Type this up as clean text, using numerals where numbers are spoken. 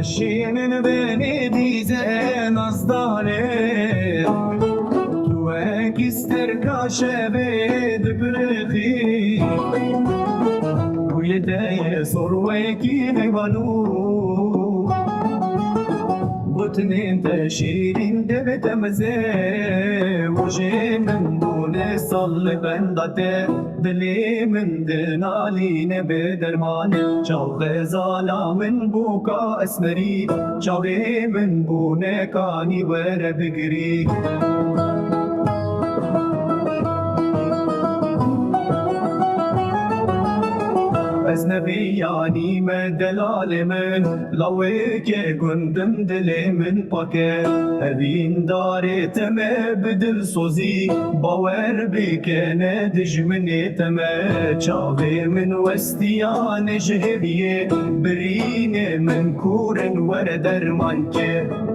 الشين بيني دي زين أصداني واكستر كاشبي دبرخي ويداي صور ويكي بانو بطنين تشيرين دبت مزي وجي من دون صل بندته دلي من دنالي نبدرمان شوق زالا من بوكا اسمري شوقي من بونكاني ور بقري أجنبي يعني ما دلال من لويك كندم دلي من باكر هبين داري تما بدل صوزي باور بك ندج من تما شاغي من وستيان جهبيه برين من كور وردر مانكي